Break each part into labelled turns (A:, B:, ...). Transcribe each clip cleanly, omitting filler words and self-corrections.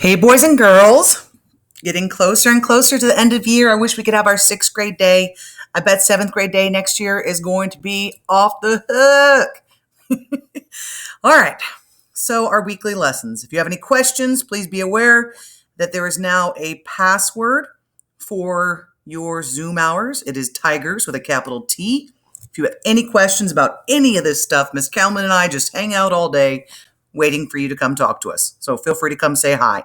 A: Hey, boys and girls, getting closer and closer to the end of year. I wish we could have our sixth grade day. I bet seventh grade day next year is going to be off the hook. All right, so our weekly lessons. If you have any questions, please be aware that there is now a password for your Zoom hours. It is Tigers with a capital T. If you have any questions about any of this stuff, Miss Kalman and I just hang out all day waiting for you to come talk to us. So feel free to come say hi.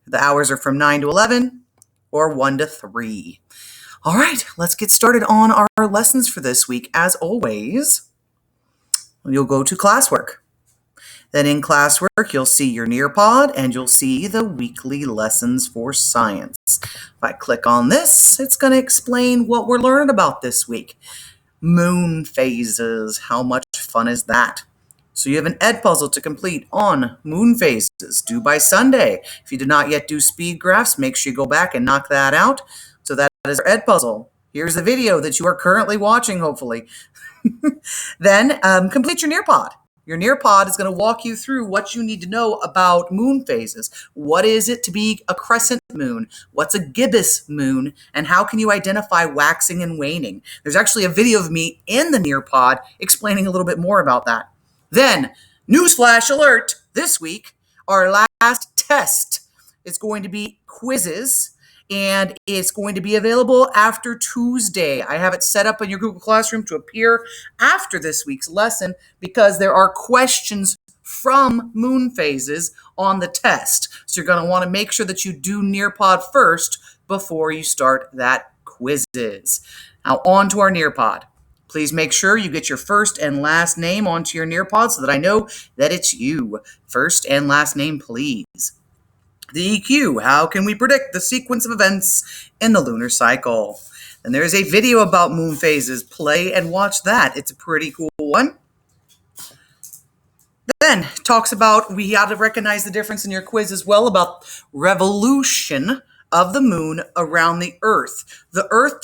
A: The hours are from 9 to 11 or 1 to 3. All right, let's get started on our lessons for this week. As always, you'll go to classwork. Then in classwork, you'll see your Nearpod and you'll see the weekly lessons for science. If I click on this, it's going to explain what we're learning about this week. Moon phases. How much fun is that? So you have an ed puzzle to complete on moon phases, due by Sunday. If you did not yet do speed graphs, make sure you go back and knock that out. So that is our ed puzzle. Here's the video that you are currently watching, hopefully. Then complete your Nearpod. Your Nearpod is going to walk you through what you need to know about moon phases. What is it to be a crescent moon? What's a gibbous moon? And how can you identify waxing and waning? There's actually a video of me in the Nearpod explaining a little bit more about that. Then, newsflash alert, this week, our last test is going to be quizzes, and it's going to be available after Tuesday. I have it set up in your Google Classroom to appear after this week's lesson because there are questions from moon phases on the test. So you're going to want to make sure that you do Nearpod first before you start that quizzes. Now, on to our Nearpod. Please make sure you get your first and last name onto your Nearpod so that I know that it's you. First and last name, please. The EQ, how can we predict the sequence of events in the lunar cycle? And there's a video about moon phases. Play and watch that. It's a pretty cool one. Then talks about, we got to recognize the difference in your quiz as well about revolution of the moon around the Earth. The Earth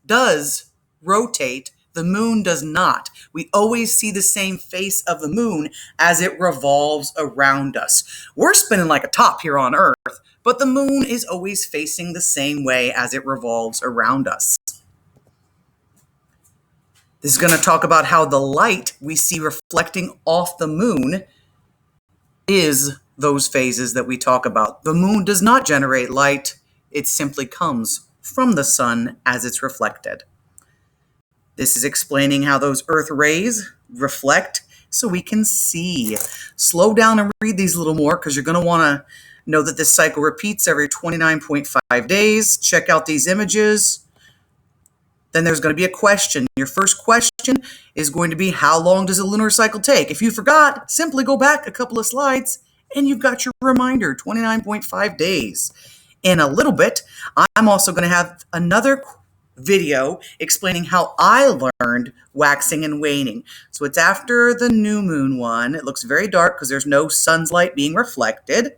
A: does rotate, the moon does not. We always see the same face of the moon as it revolves around us. We're spinning like a top here on Earth, but the moon is always facing the same way as it revolves around us. This is going to talk about how the light we see reflecting off the moon is those phases that we talk about. The moon does not generate light. It simply comes from the sun as it's reflected. This is explaining how those Earth rays reflect so we can see. Slow down and read these a little more because you're going to want to know that this cycle repeats every 29.5 days. Check out these images. Then there's going to be a question. Your first question is going to be, how long does a lunar cycle take? If you forgot, simply go back a couple of slides and you've got your reminder, 29.5 days. In a little bit, I'm also going to have another video explaining how I learned waxing and waning. So it's after the new moon one. It looks very dark because there's no sun's light being reflected.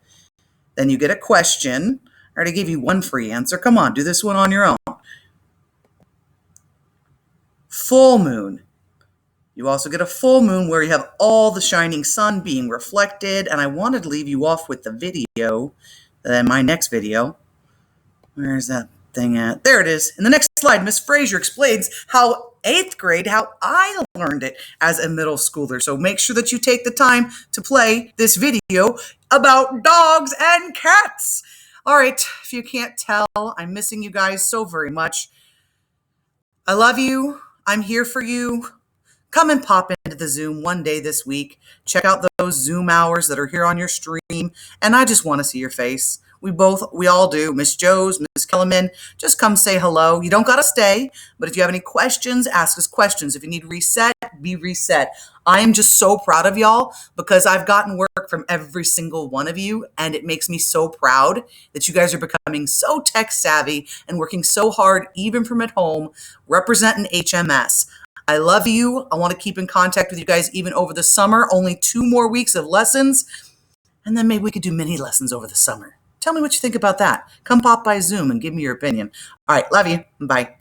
A: Then you get a question. I already gave you one free answer. Come on, do this one on your own. Full moon. You also get a full moon where you have all the shining sun being reflected. And I wanted to leave you off with the video, my next video. Where's that thing at? There it is. In the next slide, Miss Fraser explains how 8th grade, how I learned it as a middle schooler. So make sure that you take the time to play this video about dogs and cats. All right, if you can't tell, I'm missing you guys so very much. I love you. I'm here for you. Come and pop into the Zoom one day this week. Check out those Zoom hours that are here on your stream. And I just want to see your face. We all do. Miss Joe's, Miss Kellerman, just come say hello. You don't got to stay, but if you have any questions, ask us questions. If you need reset, be reset. I am just so proud of y'all because I've gotten work from every single one of you, and it makes me so proud that you guys are becoming so tech savvy and working so hard, even from at home, representing HMS. I love you. I want to keep in contact with you guys even over the summer. Only 2 more weeks of lessons, and then maybe we could do mini lessons over the summer. Tell me what you think about that. Come pop by Zoom and give me your opinion. All right, love you. Bye.